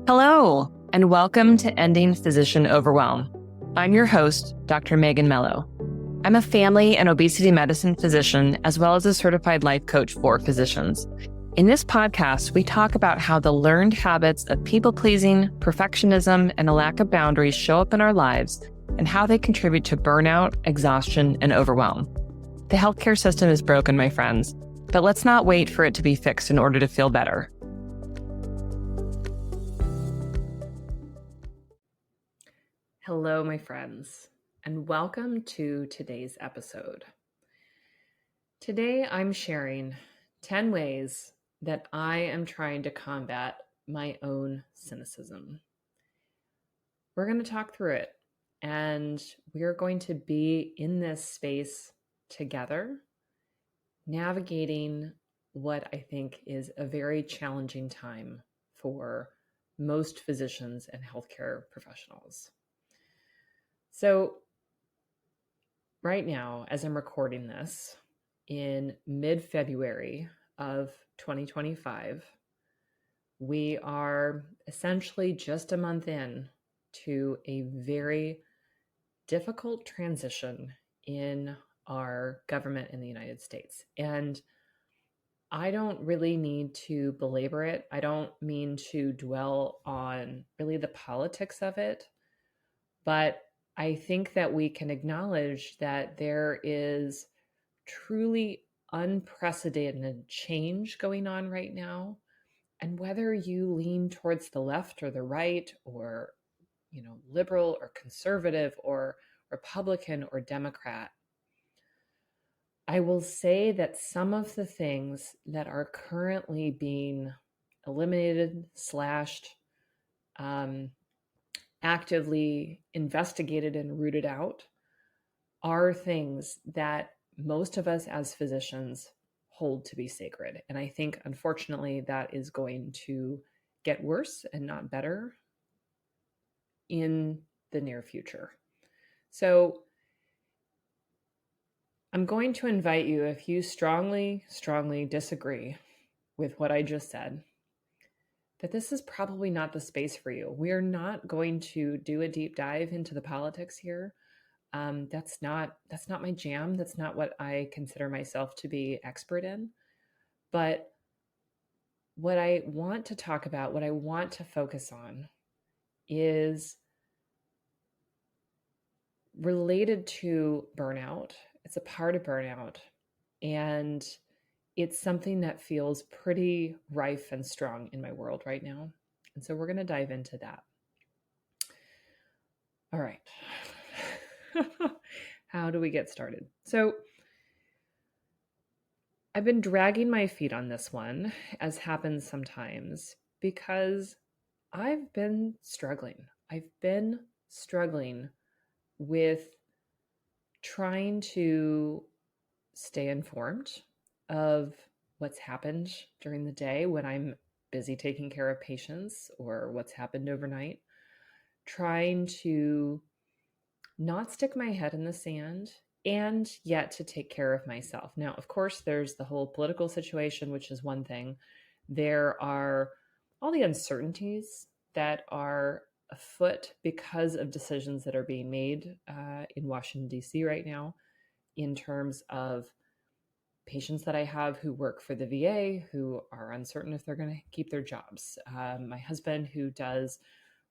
Hello, and welcome to Ending Physician Overwhelm. I'm your host, Dr. Megan Mello. I'm a family and obesity medicine physician, as well as a certified life coach for physicians. In this podcast, we talk about how the learned habits of people-pleasing, perfectionism, and a lack of boundaries show up in our lives and how they contribute to burnout, exhaustion, and overwhelm. The healthcare system is broken, my friends, but let's not wait for it to be fixed in order to feel better. Hello, my friends, and welcome to today's episode. Today, I'm sharing 10 ways that I am trying to combat my own cynicism. We're going to talk through it, and we're going to be in this space together, navigating what I think is a very challenging time for most physicians and healthcare professionals. So right now, as I'm recording this in mid-February of 2025, we are essentially just a month in to a very difficult transition in our government in the United States. And I don't really need to belabor it. I don't mean to dwell on really the politics of it, but I think that we can acknowledge that there is truly unprecedented change going on right now. And whether you lean towards the left or the right, or, liberal or conservative or Republican or Democrat, I will say that some of the things that are currently being eliminated, slashed, actively investigated and rooted out are things that most of us as physicians hold to be sacred. And I think, unfortunately, that is going to get worse and not better in the near future. So I'm going to invite you, if you strongly disagree with what I just said, that this is probably not the space for you. We are not going to do a deep dive into the politics here. That's not my jam. That's not what I consider myself to be expert in. But what I want to talk about, what I want to focus on, is related to burnout. It's a part of burnout, and it's something that feels pretty rife and strong in my world right now. And so we're going to dive into that. All right. How do we get started? So I've been dragging my feet on this one, as happens sometimes, because I've been struggling. I've been struggling with trying to stay informed of what's happened during the day when I'm busy taking care of patients, or what's happened overnight, trying to not stick my head in the sand, and yet to take care of myself. Now, of course, there's the whole political situation, which is one thing. There are all the uncertainties that are afoot because of decisions that are being made in Washington, D.C. right now, in terms of patients that I have who work for the VA who are uncertain if they're going to keep their jobs. My husband, who does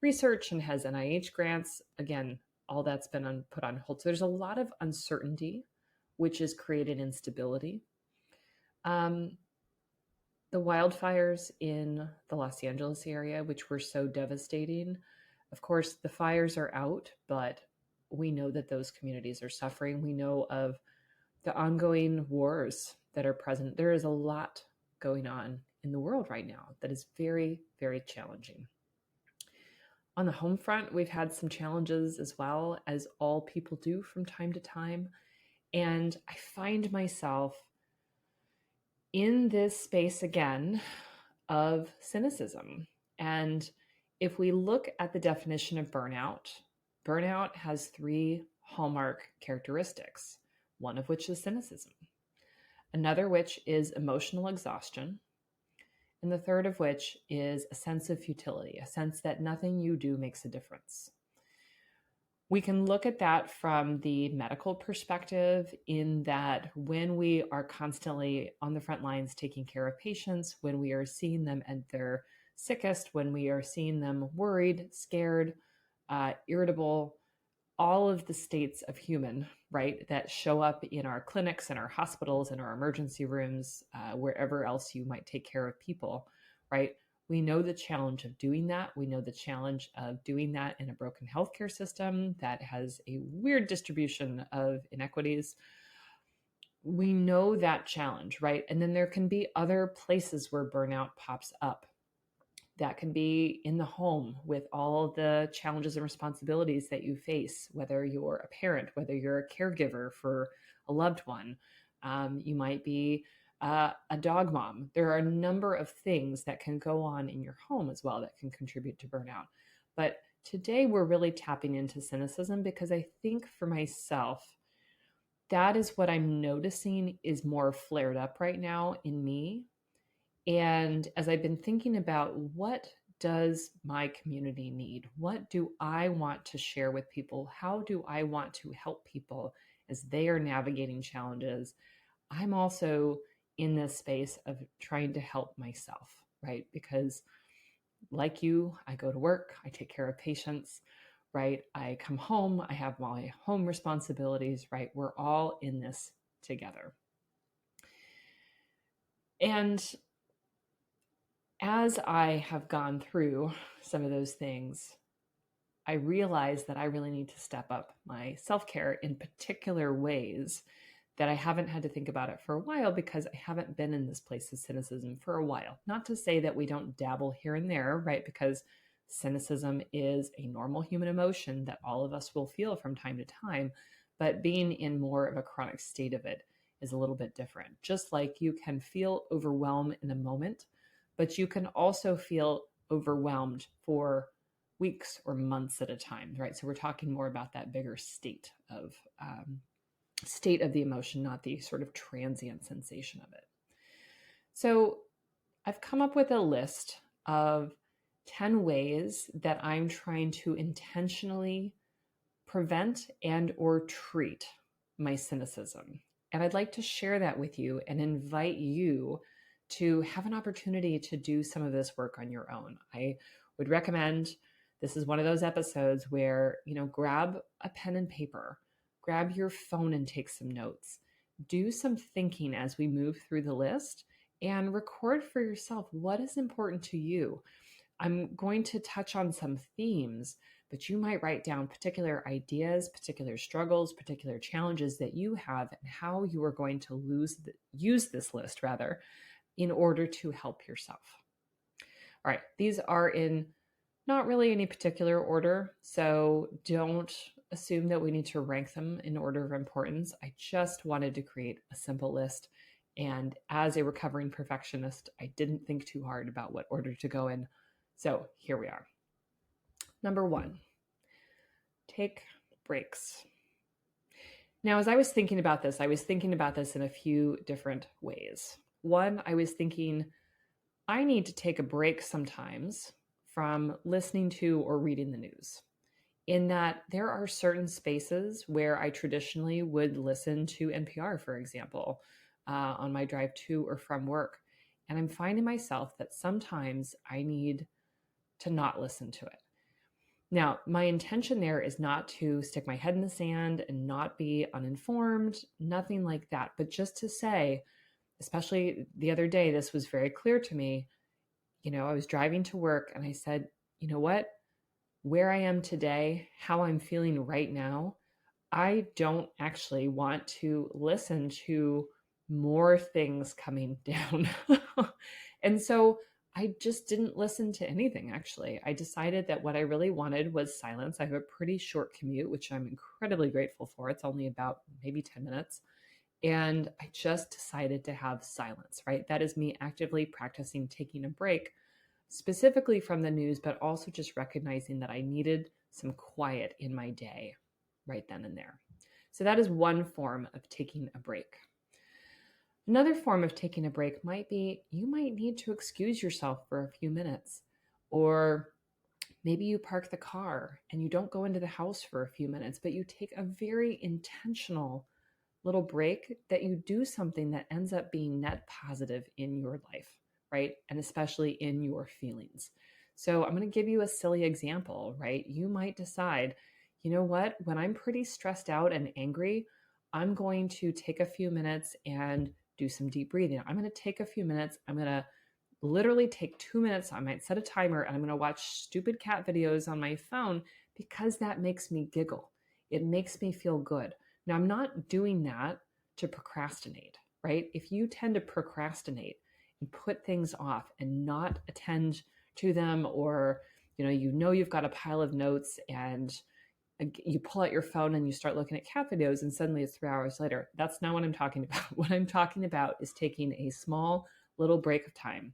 research and has NIH grants, again, all that's been put on hold. So there's a lot of uncertainty, which has created instability. The wildfires in the Los Angeles area, which were so devastating. Of course, the fires are out, but we know that those communities are suffering. We know of the ongoing wars that are present. There is a lot going on in the world right now that is very, very challenging. On the home front, we've had some challenges as well, as all people do from time to time. And I find myself in this space again of cynicism. And if we look at the definition of burnout, burnout has 3 hallmark characteristics, one of which is cynicism, another which is emotional exhaustion, and the third of which is a sense of futility, a sense that nothing you do makes a difference. We can look at that from the medical perspective, in that when we are constantly on the front lines taking care of patients, when we are seeing them at their sickest, when we are seeing them worried, scared, irritable, all of the states of human, right, that show up in our clinics and our hospitals and our emergency rooms, wherever else you might take care of people, right? We know the challenge of doing that. We know the challenge of doing that in a broken healthcare system that has a weird distribution of inequities. We know that challenge, right? And then there can be other places where burnout pops up. That can be in the home with all the challenges and responsibilities that you face, whether you're a parent, whether you're a caregiver for a loved one. You might be a dog mom. There are a number of things that can go on in your home as well that can contribute to burnout. But today we're really tapping into cynicism, because I think for myself, that is what I'm noticing is more flared up right now in me. And as I've been thinking about, what does my community need? What do I want to share with people? How do I want to help people as they are navigating challenges? I'm also in this space of trying to help myself, right? Because like you, I go to work, I take care of patients, right? I come home, I have my home responsibilities, right? We're all in this together. And as I have gone through some of those things, I realize that I really need to step up my self-care in particular ways that I haven't had to think about it for a while, because I haven't been in this place of cynicism for a while. Not to say that we don't dabble here and there, right? Because cynicism is a normal human emotion that all of us will feel from time to time, but being in more of a chronic state of it is a little bit different. Just like you can feel overwhelmed in a moment, but you can also feel overwhelmed for weeks or months at a time, right? So we're talking more about that bigger state of the emotion, not the sort of transient sensation of it. So I've come up with a list of 10 ways that I'm trying to intentionally prevent and or treat my cynicism. And I'd like to share that with you and invite you to have an opportunity to do some of this work on your own. I would recommend, this is one of those episodes where, grab a pen and paper, grab your phone and take some notes, do some thinking as we move through the list, and record for yourself what is important to you. I'm going to touch on some themes, but you might write down particular ideas, particular struggles, particular challenges that you have, and how you are going to use this list rather, in order to help yourself. All right, these are in not really any particular order, so don't assume that we need to rank them in order of importance. I just wanted to create a simple list, and as a recovering perfectionist, I didn't think too hard about what order to go in. So here we are. Number 1, take breaks. Now, as I was thinking about this in a few different ways. One, I was thinking, I need to take a break sometimes from listening to or reading the news, in that there are certain spaces where I traditionally would listen to NPR, for example, on my drive to or from work. And I'm finding myself that sometimes I need to not listen to it. Now, my intention there is not to stick my head in the sand and not be uninformed, nothing like that, but just to say, especially the other day, this was very clear to me. I was driving to work and I said, you know what? Where I am today, how I'm feeling right now, I don't actually want to listen to more things coming down. And so I just didn't listen to anything, actually. I decided that what I really wanted was silence. I have a pretty short commute, which I'm incredibly grateful for. It's only about maybe 10 minutes. And I just decided to have silence, right? That is me actively practicing taking a break, specifically from the news, but also just recognizing that I needed some quiet in my day right then and there. So that is one form of taking a break. Another form of taking a break might be you might need to excuse yourself for a few minutes, or maybe you park the car and you don't go into the house for a few minutes, but you take a very intentional little break that you do something that ends up being net positive in your life, right? And especially in your feelings. So I'm going to give you a silly example, right? You might decide, you know what, when I'm pretty stressed out and angry, I'm going to take a few minutes and do some deep breathing. I'm going to take a few minutes. I'm going to literally take 2 minutes. I might set a timer and I'm going to watch stupid cat videos on my phone because that makes me giggle. It makes me feel good. Now, I'm not doing that to procrastinate, right? If you tend to procrastinate and put things off and not attend to them, or you've got a pile of notes and you pull out your phone and you start looking at cat videos and suddenly it's 3 hours later. That's not what I'm talking about. What I'm talking about is taking a small little break of time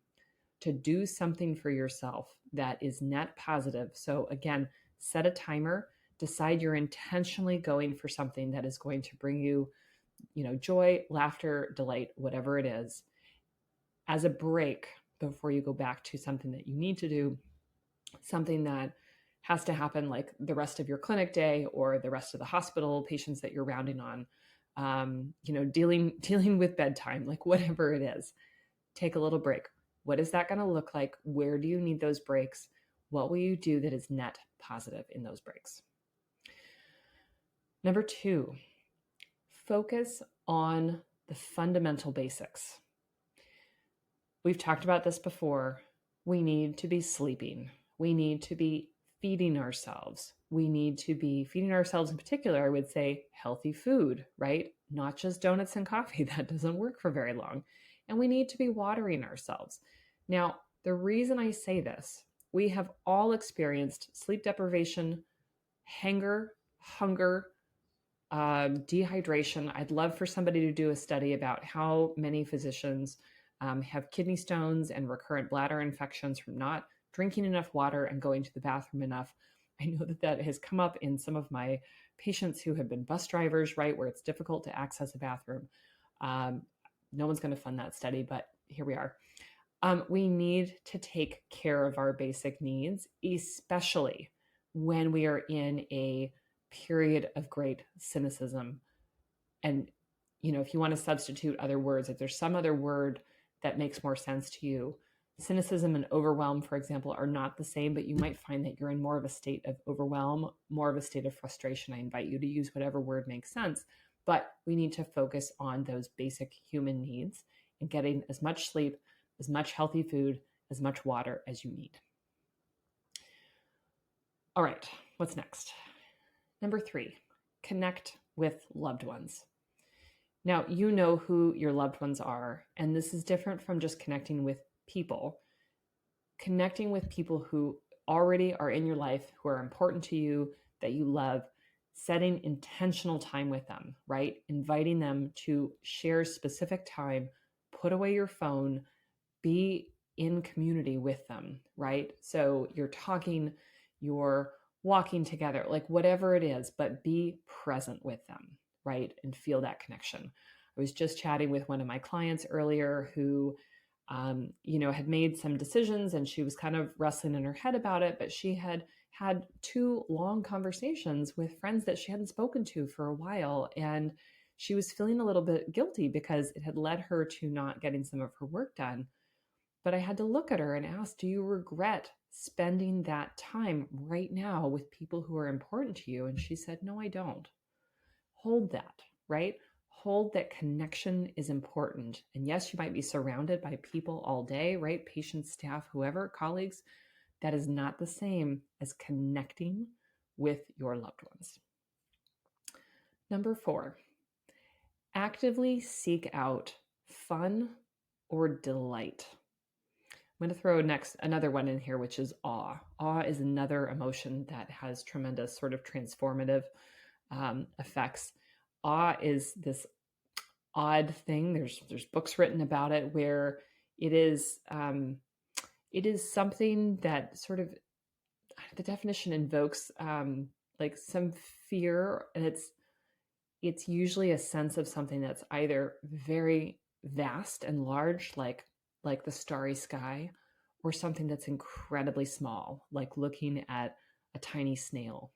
to do something for yourself that is net positive. So again, set a timer, decide you're intentionally going for something that is going to bring you, joy, laughter, delight, whatever it is, as a break before you go back to something that you need to do, something that has to happen like the rest of your clinic day or the rest of the hospital patients that you're rounding on, dealing with bedtime, like whatever it is. Take a little break. What is that going to look like? Where do you need those breaks? What will you do that is net positive in those breaks? Number 2, focus on the fundamental basics. We've talked about this before. We need to be sleeping. We need to be feeding ourselves. We need to be feeding ourselves, in particular, I would say healthy food, right? Not just donuts and coffee. That doesn't work for very long. And we need to be watering ourselves. Now, the reason I say this, we have all experienced sleep deprivation, hunger, dehydration. I'd love for somebody to do a study about how many physicians have kidney stones and recurrent bladder infections from not drinking enough water and going to the bathroom enough. I know that has come up in some of my patients who have been bus drivers, right, where it's difficult to access a bathroom. No one's going to fund that study, but here we are. We need to take care of our basic needs, especially when we are in a period of great cynicism. And, if you want to substitute other words, if there's some other word that makes more sense to you, cynicism and overwhelm, for example, are not the same, but you might find that you're in more of a state of overwhelm, more of a state of frustration. I invite you to use whatever word makes sense, but we need to focus on those basic human needs and getting as much sleep, as much healthy food, as much water as you need. All right, what's next? Number 3, connect with loved ones. Now, you know who your loved ones are, and this is different from just connecting with people. Connecting with people who already are in your life, who are important to you, that you love, setting intentional time with them, right? Inviting them to share specific time, put away your phone, be in community with them, right? So you're talking, you're walking together, like whatever it is, but be present with them, right? And feel that connection. I was just chatting with one of my clients earlier who, had made some decisions and she was kind of wrestling in her head about it, but she had 2 long conversations with friends that she hadn't spoken to for a while. And she was feeling a little bit guilty because it had led her to not getting some of her work done. But I had to look at her and ask, do you regret spending that time right now with people who are important to you? And she said, no, I don't. Hold that, right? Hold that connection is important. And yes, you might be surrounded by people all day, right? Patients, staff, whoever, colleagues. That is not the same as connecting with your loved ones. Number 4, actively seek out fun or delight. I'm going to throw another one in here, which is awe. Awe is another emotion that has tremendous sort of transformative effects. Awe is this odd thing. There's books written about it where it is something that sort of, the definition invokes like some fear, and it's usually a sense of something that's either very, vast and large, like the starry sky, or something that's incredibly small, like looking at a tiny snail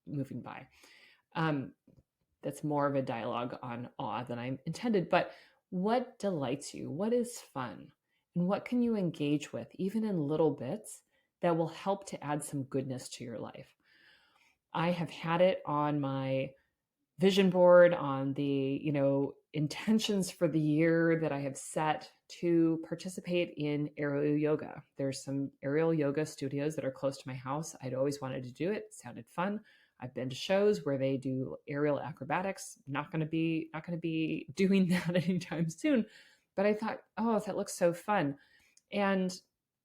moving by. That's more of a dialogue on awe than I intended. But what delights you? What is fun? And what can you engage with, even in little bits, that will help to add some goodness to your life? I have had it on my vision board, on the intentions for the year that I have set to participate in aerial yoga. There's some aerial yoga studios that are close to my house. I'd always wanted to do it. It sounded fun. I've been to shows where they do aerial acrobatics. Not going to be doing that anytime soon, but I thought, oh, that looks so fun. And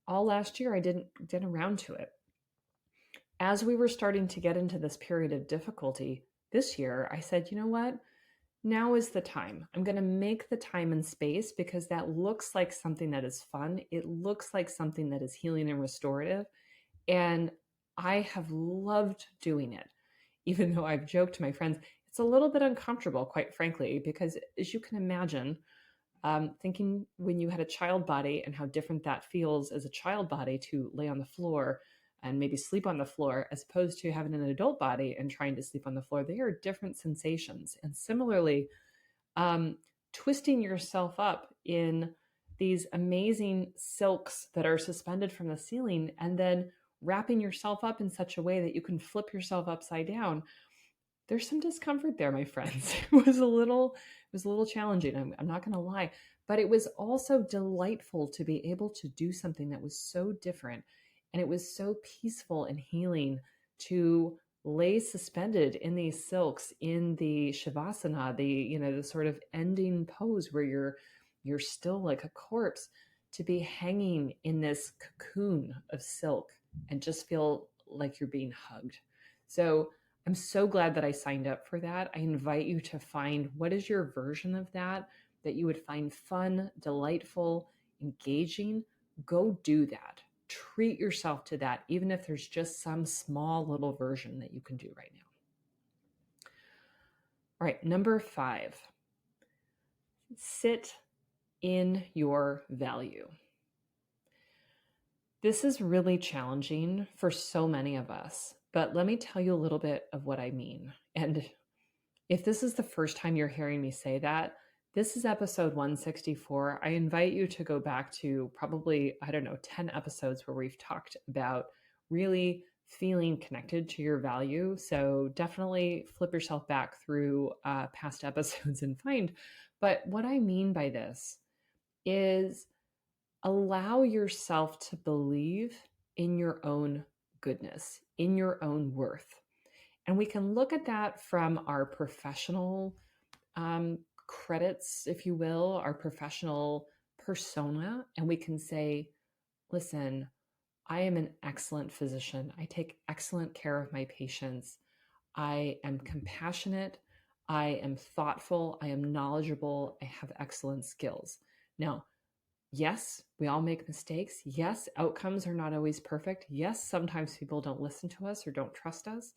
all last year I didn't get around to it. As we were starting to get into this period of difficulty this year, I said, you know what? Now is the time. I'm going to make the time and space because that looks like something that is fun. It looks like something that is healing and restorative. And I have loved doing it, even though I've joked to my friends, it's a little bit uncomfortable, quite frankly, because as you can imagine, thinking when you had a child body and how different that feels as a child body to lay on the floor and maybe sleep on the floor, as opposed to having an adult body and trying to sleep on the floor. They are different sensations. And similarly, twisting yourself up in these amazing silks that are suspended from the ceiling and then wrapping yourself up in such a way that you can flip yourself upside down. There's some discomfort there, my friends. It was a little challenging. I'm not going to lie, but it was also delightful to be able to do something that was so different. And it was so peaceful and healing to lay suspended in these silks in the shavasana, the sort of ending pose where you're still like a corpse, to be hanging in this cocoon of silk and just feel like you're being hugged. So I'm so glad that I signed up for that. I invite you to find what is your version of that you would find fun, delightful, engaging. Go do that. Treat yourself to that, even if there's just some small little version that you can do right now. All right, number 5, sit in your value. This is really challenging for so many of us, but let me tell you a little bit of what I mean. And if this is the first time you're hearing me say that, this is episode 164. I invite you to go back to probably, 10 episodes where we've talked about really feeling connected to your value. So definitely flip yourself back through past episodes and find. But what I mean by this is allow yourself to believe in your own goodness, in your own worth. And we can look at that from our professional credits, if you will, our professional persona. And we can say, listen, I am an excellent physician. I take excellent care of my patients. I am compassionate. I am thoughtful. I am knowledgeable. I have excellent skills. Now, yes, we all make mistakes. Yes, outcomes are not always perfect. Yes, sometimes people don't listen to us or don't trust us.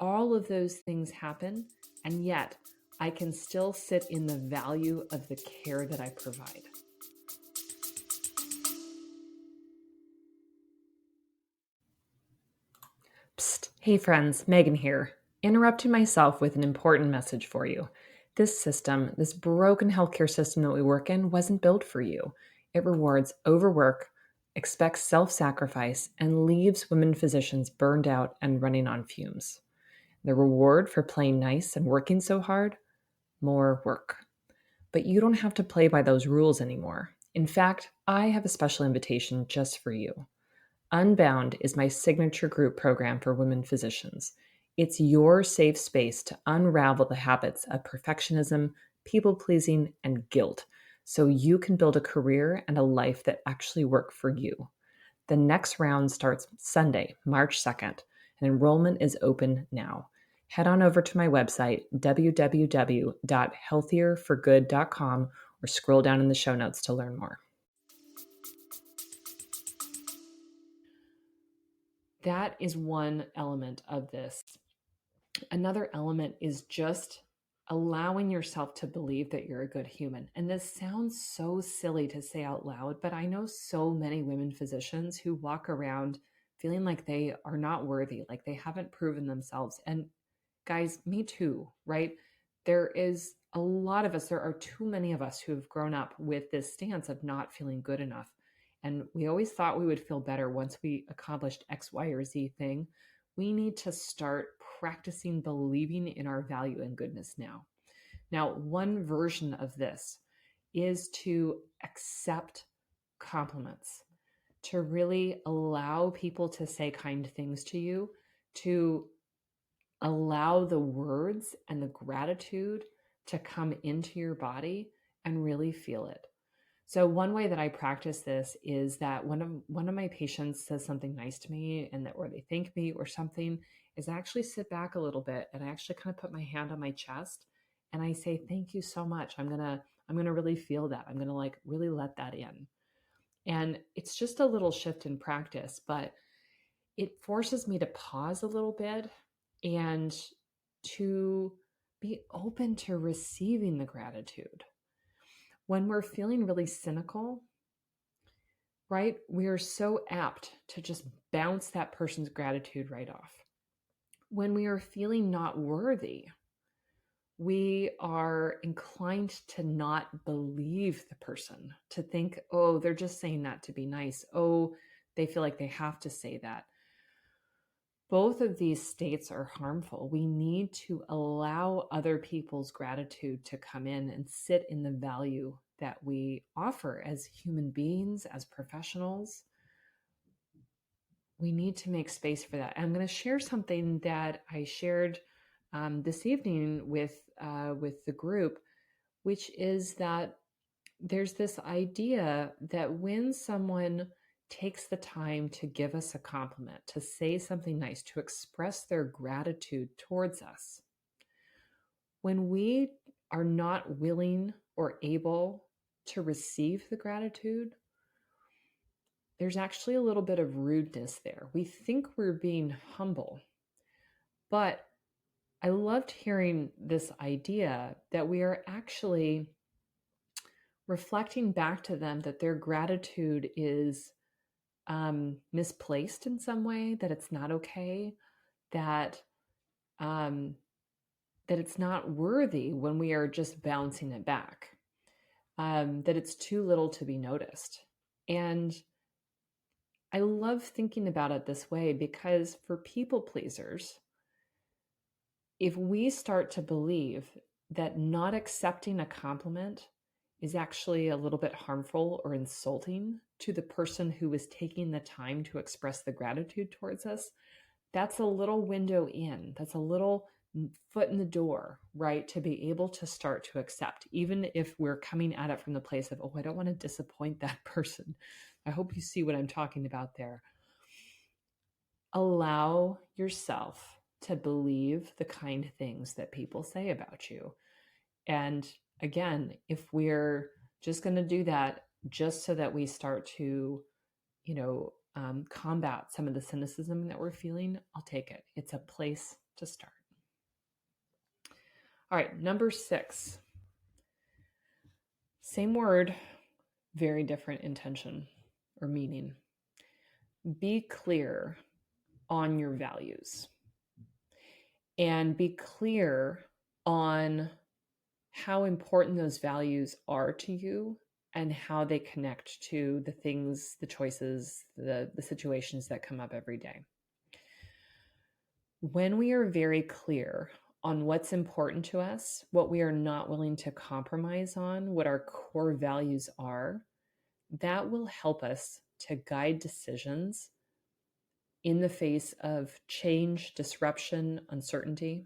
All of those things happen, and yet I can still sit in the value of the care that I provide. Psst. Hey friends, Megan here, interrupting myself with an important message for you. This system, this broken healthcare system that we work in, wasn't built for you. It rewards overwork, expects self-sacrifice, and leaves women physicians burned out and running on fumes. The reward for playing nice and working so hard? More work. But you don't have to play by those rules anymore. In fact, I have a special invitation just for you. Unbound is my signature group program for women physicians. It's your safe space to unravel the habits of perfectionism, people-pleasing, and guilt so you can build a career and a life that actually work for you. The next round starts Sunday, March 2nd, and enrollment is open now. Head on over to my website, www.healthierforgood.com, or scroll down in the show notes to learn more. That is one element of this. Another element is just allowing yourself to believe that you're a good human. And this sounds so silly to say out loud, but I know so many women physicians who walk around feeling like they are not worthy, like they haven't proven themselves. And guys, me too, right? There is a lot of us, there are too many of us who have grown up with this stance of not feeling good enough. And we always thought we would feel better once we accomplished X, Y, or Z thing. We need to start practicing believing in our value and goodness now. Now, one version of this is to accept compliments, to really allow people to say kind things to you, to allow the words and the gratitude to come into your body and really feel it. So one way that I practice this is that when one of my patients says something nice to me and that, or they thank me or something, is I actually sit back a little bit and I actually kind of put my hand on my chest and I say, thank you so much. I'm gonna really feel that. I'm gonna like really let that in. And it's just a little shift in practice, but it forces me to pause a little bit and to be open to receiving the gratitude. When we're feeling really cynical, right, we are so apt to just bounce that person's gratitude right off. When we are feeling not worthy, we are inclined to not believe the person, to think, oh, they're just saying that to be nice. Oh, they feel like they have to say that. Both of these states are harmful. We need to allow other people's gratitude to come in and sit in the value that we offer as human beings, as professionals. We need to make space for that. I'm going to share something that I shared this evening with the group, which is that there's this idea that when someone takes the time to give us a compliment, to say something nice, to express their gratitude towards us, when we are not willing or able to receive the gratitude, there's actually a little bit of rudeness there. We think we're being humble, but I loved hearing this idea that we are actually reflecting back to them that their gratitude is misplaced in some way, that it's not okay, that that it's not worthy when we are just bouncing it back, that it's too little to be noticed. And I love thinking about it this way because for people pleasers, if we start to believe that not accepting a compliment is actually a little bit harmful or insulting to the person who is taking the time to express the gratitude towards us, that's a little window in. That's a little foot in the door, right? To be able to start to accept, even if we're coming at it from the place of, oh, I don't want to disappoint that person. I hope you see what I'm talking about there. Allow yourself to believe the kind things that people say about you. And again, if we're just going to do that just so that we start to, combat some of the cynicism that we're feeling, I'll take it. It's a place to start. All right, number 6. Same word, very different intention or meaning. Be clear on your values and be clear on how important those values are to you and how they connect to the things, the choices, the situations that come up every day. When we are very clear on what's important to us, what we are not willing to compromise on, what our core values are, that will help us to guide decisions in the face of change, disruption, uncertainty.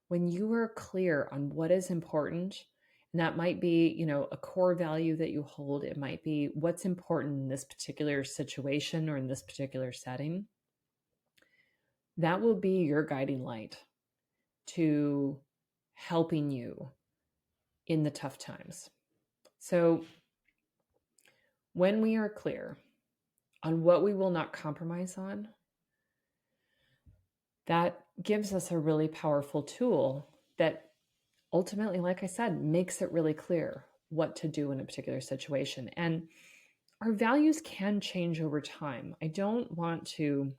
When you are clear on what is important, and that might be, a core value that you hold, it might be what's important in this particular situation or in this particular setting, that will be your guiding light to helping you in the tough times. So when we are clear on what we will not compromise on, that gives us a really powerful tool that ultimately, like I said, makes it really clear what to do in a particular situation. And our values can change over time. I don't want to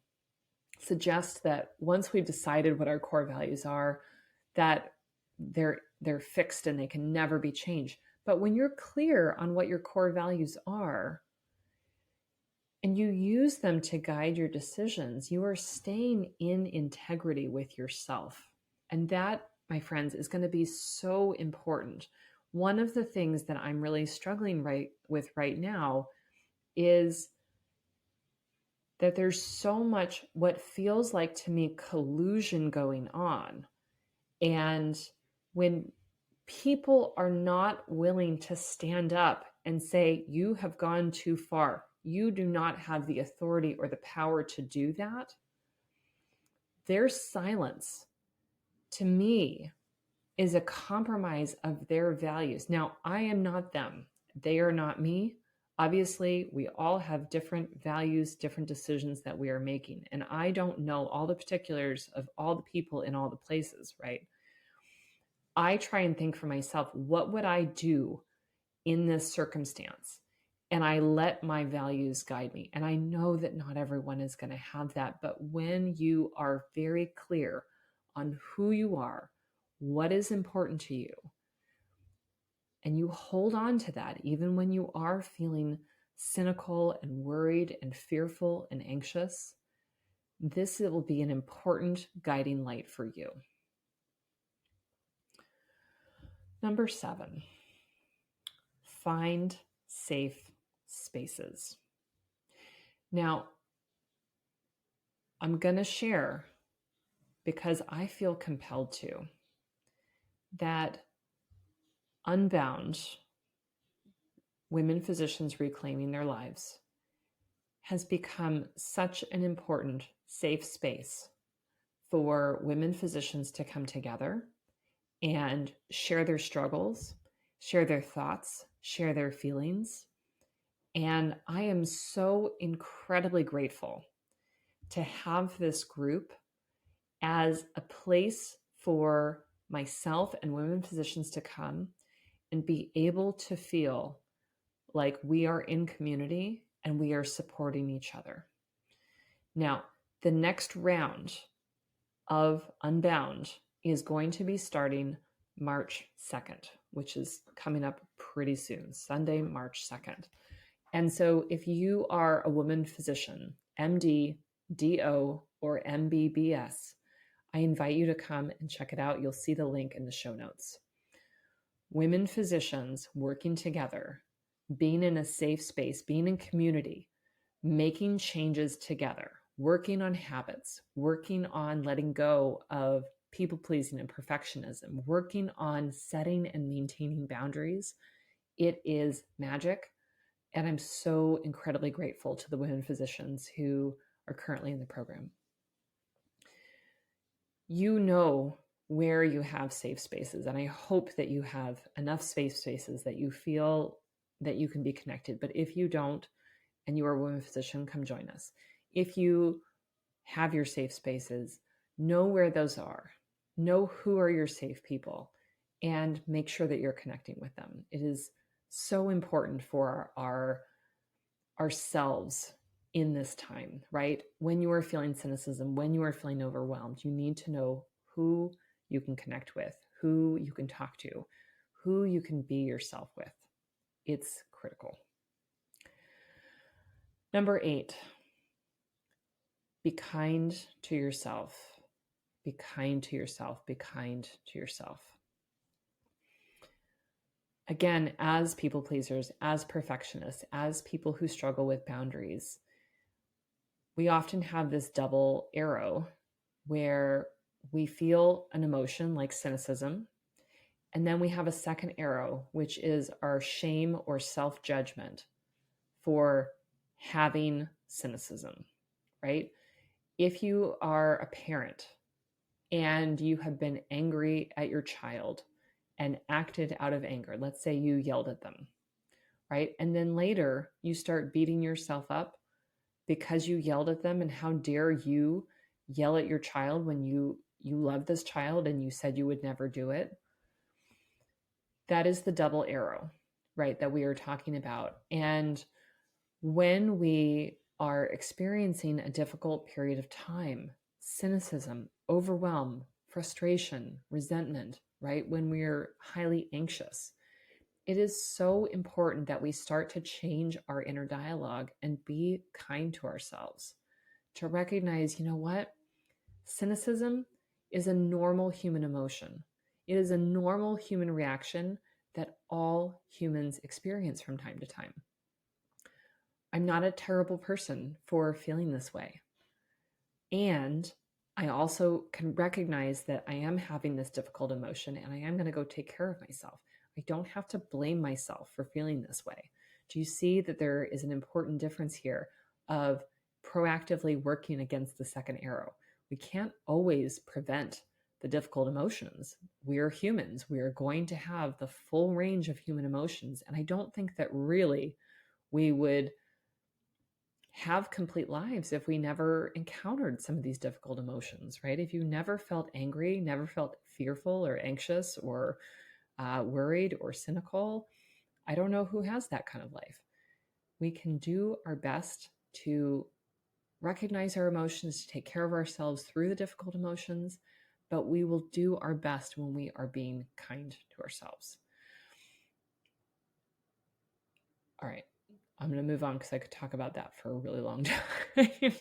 suggest that once we've decided what our core values are, that they're fixed and they can never be changed. But when you're clear on what your core values are and you use them to guide your decisions, you are staying in integrity with yourself. And that, my friends, is going to be so important. One of the things that I'm really struggling with right now is that there's so much what feels like to me collusion going on. And when people are not willing to stand up and say, you have gone too far, you do not have the authority or the power to do that, their silence, to me, is a compromise of their values. Now, I am not them. They are not me. Obviously, we all have different values, different decisions that we are making. And I don't know all the particulars of all the people in all the places, right? I try and think for myself, what would I do in this circumstance? And I let my values guide me. And I know that not everyone is going to have that. But when you are very clear on who you are, what is important to you, and you hold on to that, even when you are feeling cynical and worried and fearful and anxious, this will be an important guiding light for you. Number 7, find safe spaces. Now, I'm going to share, because I feel compelled to, that Unbound, Women Physicians Reclaiming Their Lives, has become such an important safe space for women physicians to come together and share their struggles, share their thoughts, share their feelings. And I am so incredibly grateful to have this group as a place for myself and women physicians to come and be able to feel like we are in community and we are supporting each other. Now, the next round of Unbound is going to be starting March 2nd, which is coming up pretty soon, Sunday, March 2nd. And so if you are a woman physician, MD, DO, or MBBS, I invite you to come and check it out. You'll see the link in the show notes. Women physicians working together, being in a safe space, being in community, making changes together, working on habits, working on letting go of people-pleasing and perfectionism, working on setting and maintaining boundaries. It is magic. And I'm so incredibly grateful to the women physicians who are currently in the program. You know where you have safe spaces, and I hope that you have enough safe spaces that you feel that you can be connected. But if you don't, and you are a woman physician, come join us. If you have your safe spaces, know where those are, know who are your safe people, and make sure that you're connecting with them. It is so important for ourselves in this time, right? When you are feeling cynicism, when you are feeling overwhelmed, you need to know who you can connect with, who you can talk to, who you can be yourself with. It's critical. Number 8, be kind to yourself. Be kind to yourself. Be kind to yourself. Again, as people pleasers, as perfectionists, as people who struggle with boundaries, we often have this double arrow where we feel an emotion like cynicism, and then we have a second arrow, which is our shame or self-judgment for having cynicism, right? If you are a parent and you have been angry at your child and acted out of anger, let's say you yelled at them, right? And then later you start beating yourself up because you yelled at them, and how dare you yell at your child when you love this child and you said you would never do it. That is the double arrow, right, that we are talking about. And when we are experiencing a difficult period of time, cynicism, overwhelm, frustration, resentment, right, when we're highly anxious, it is so important that we start to change our inner dialogue and be kind to ourselves, to recognize, you know what? Cynicism is a normal human emotion. It is a normal human reaction that all humans experience from time to time. I'm not a terrible person for feeling this way. And I also can recognize that I am having this difficult emotion and I am going to go take care of myself. I don't have to blame myself for feeling this way. Do you see that there is an important difference here of proactively working against the second arrow? We can't always prevent the difficult emotions. We're humans. We are going to have the full range of human emotions. And I don't think that really we would have complete lives if we never encountered some of these difficult emotions, right? If you never felt angry, never felt fearful or anxious or worried or cynical, I don't know who has that kind of life. We can do our best to recognize our emotions, to take care of ourselves through the difficult emotions, but we will do our best when we are being kind to ourselves. All right. I'm going to move on because I could talk about that for a really long time.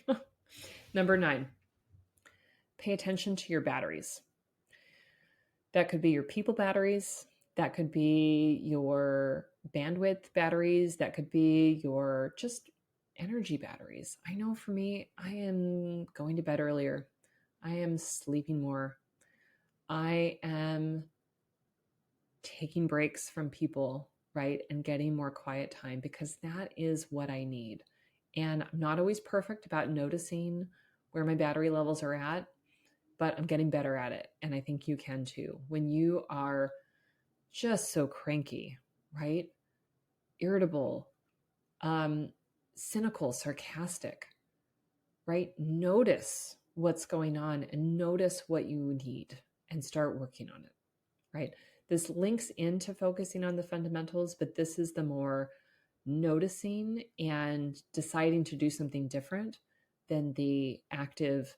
Number 9, pay attention to your batteries. That could be your people batteries. That could be your bandwidth batteries. That could be your just energy batteries. I know for me, I am going to bed earlier. I am sleeping more. I am taking breaks from people, right? And getting more quiet time because that is what I need. And I'm not always perfect about noticing where my battery levels are at, but I'm getting better at it. And I think you can too. When you are just so cranky, right? Irritable, cynical, sarcastic, right? Notice what's going on and notice what you need and start working on it, right? This links into focusing on the fundamentals, but this is the more noticing and deciding to do something different than the active,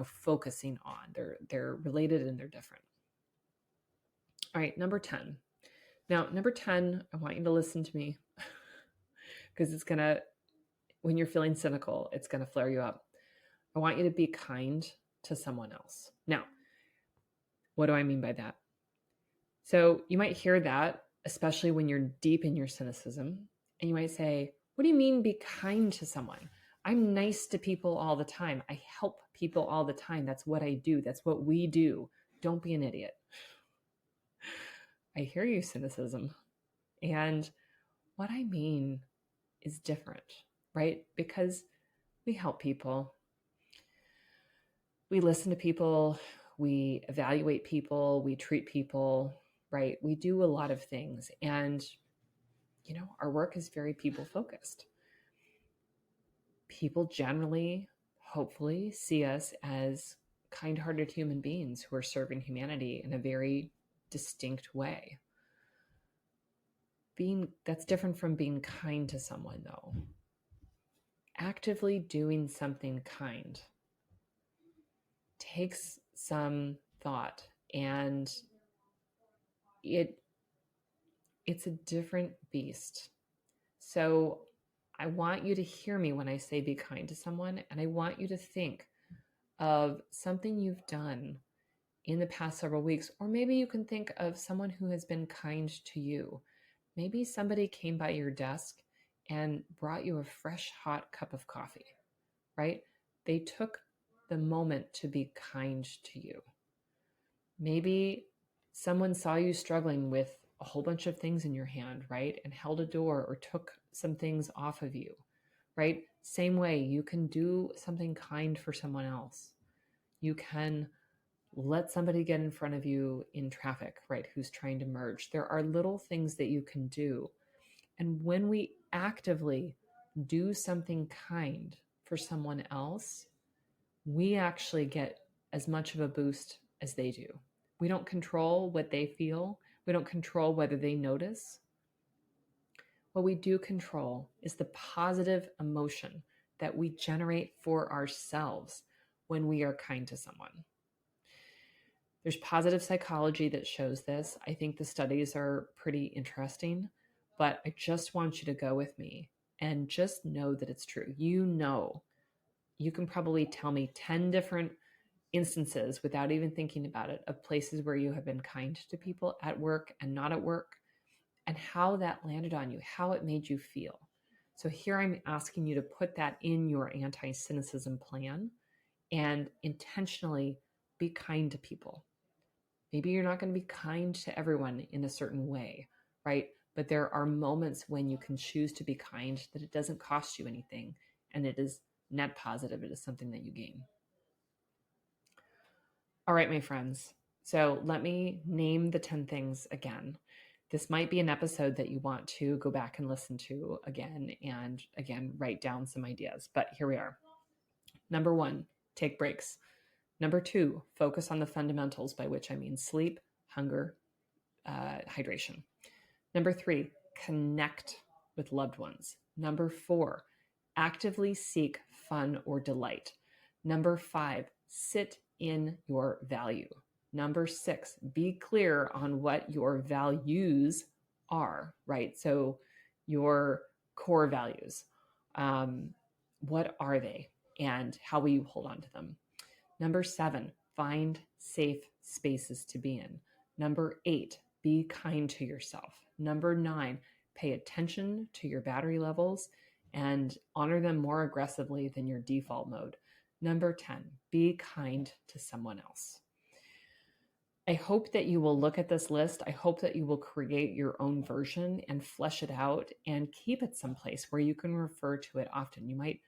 focusing on. They're related and they're different. All right, number 10. Now, number 10, I want you to listen to me because when you're feeling cynical, it's going to flare you up. I want you to be kind to someone else. Now, what do I mean by that? So you might hear that, especially when you're deep in your cynicism, and you might say, what do you mean be kind to someone? I'm nice to people all the time. I help people all the time. That's what I do. That's what we do. Don't be an idiot. I hear you, cynicism. And what I mean is different, right? Because we help people. We listen to people. We evaluate people. We treat people, right? We do a lot of things. And, our work is very people focused. People generally, hopefully, see us as kind-hearted human beings who are serving humanity in a very distinct way. That's different from being kind to someone, though. Actively doing something kind takes some thought, and it's a different beast. So I want you to hear me when I say be kind to someone, and I want you to think of something you've done in the past several weeks, or maybe you can think of someone who has been kind to you. Maybe somebody came by your desk and brought you a fresh, hot cup of coffee, right? They took the moment to be kind to you. Maybe someone saw you struggling with a whole bunch of things in your hand, right? And held a door or took some things off of you, right? Same way, you can do something kind for someone else. You can let somebody get in front of you in traffic, right? Who's trying to merge. There are little things that you can do. And when we actively do something kind for someone else, we actually get as much of a boost as they do. We don't control what they feel, We don't control whether they notice. What we do control is the positive emotion that we generate for ourselves when we are kind to someone. There's positive psychology that shows this. I think the studies are pretty interesting, but I just want you to go with me and just know that it's true. You can probably tell me 10 different instances without even thinking about it of places where you have been kind to people at work and not at work, and how that landed on you, how it made you feel. So here I'm asking you to put that in your anti-cynicism plan and intentionally be kind to people. Maybe you're not going to be kind to everyone in a certain way, right? But there are moments when you can choose to be kind that it doesn't cost you anything, and it is net positive. It is something that you gain. All right, my friends. So let me name the 10 things again. This might be an episode that you want to go back and listen to again and again, write down some ideas. But here we are. Number 1, take breaks. Number 2, focus on the fundamentals, by which I mean sleep, hunger, hydration. Number 3, connect with loved ones. Number 4, actively seek fun or delight. Number 5, sit in your value. Number 6, be clear on what your values are, right? So your core values, what are they and how will you hold on to them? Number 7, find safe spaces to be in. Number 8, be kind to yourself. Number 9, pay attention to your battery levels and honor them more aggressively than your default mode. Number 10, be kind to someone else. I hope that you will look at this list. I hope that you will create your own version and flesh it out and keep it someplace where you can refer to it often. You might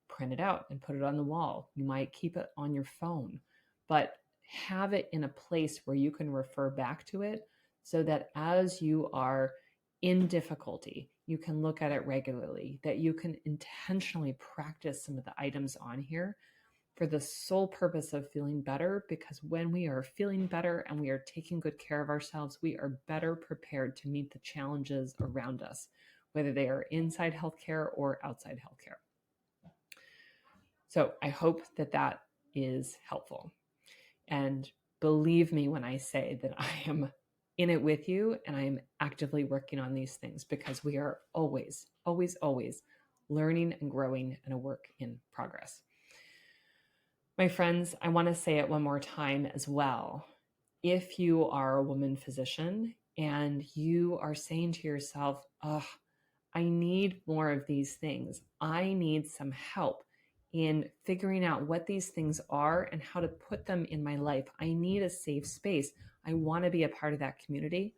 print it out and put it on the wall. You might keep it on your phone, but have it in a place where you can refer back to it so that as you are in difficulty, you can look at it regularly, that you can intentionally practice some of the items on here for the sole purpose of feeling better, because when we are feeling better and we are taking good care of ourselves, we are better prepared to meet the challenges around us, whether they are inside healthcare or outside healthcare. So I hope that that is helpful. And believe me when I say that I am in it with you and I am actively working on these things, because we are always, always, always learning and growing and a work in progress. My friends, I want to say it one more time as well. If you are a woman physician and you are saying to yourself, oh, I need more of these things. I need some help in figuring out what these things are and how to put them in my life. I need a safe space. I want to be a part of that community.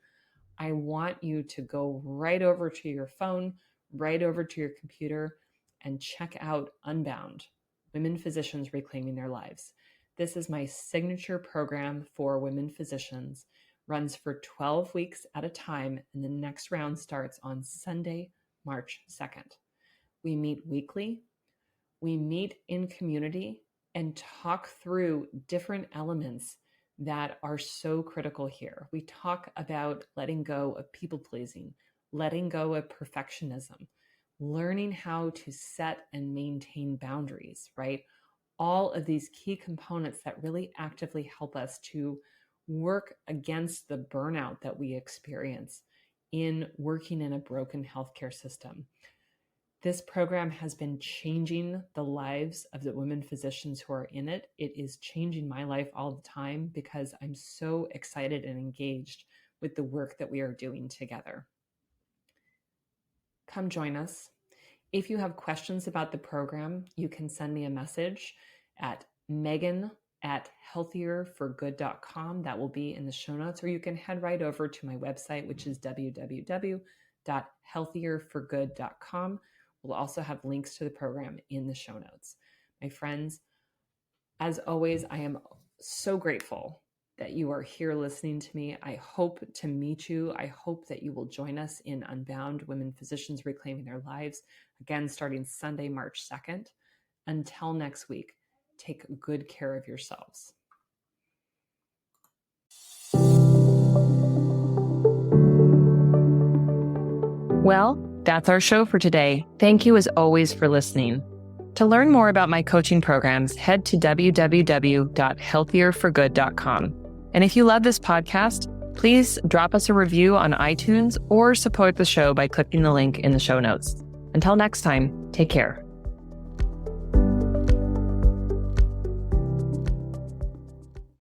I want you to go right over to your phone, right over to your computer, and check out Unbound, Women Physicians Reclaiming Their Lives. This is my signature program for women physicians, runs for 12 weeks at a time, and the next round starts on Sunday, March 2nd. We meet weekly. We meet in community and talk through different elements that are so critical here. We talk about letting go of people pleasing, letting go of perfectionism, learning how to set and maintain boundaries, right? All of these key components that really actively help us to work against the burnout that we experience in working in a broken healthcare system. This program has been changing the lives of the women physicians who are in it. It is changing my life all the time because I'm so excited and engaged with the work that we are doing together. Come join us. If you have questions about the program, you can send me a message at megan@healthierforgood.com. That will be in the show notes, or you can head right over to my website, which is www.healthierforgood.com. We'll also have links to the program in the show notes. My friends, as always, I am so grateful that you are here listening to me. I hope to meet you. I hope that you will join us in Unbound, Women Physicians Reclaiming Their Lives, again, starting Sunday, March 2nd. Until next week, take good care of yourselves. Well, that's our show for today. Thank you as always for listening. To learn more about my coaching programs, head to www.healthierforgood.com. And if you love this podcast, please drop us a review on iTunes or support the show by clicking the link in the show notes. Until next time, take care.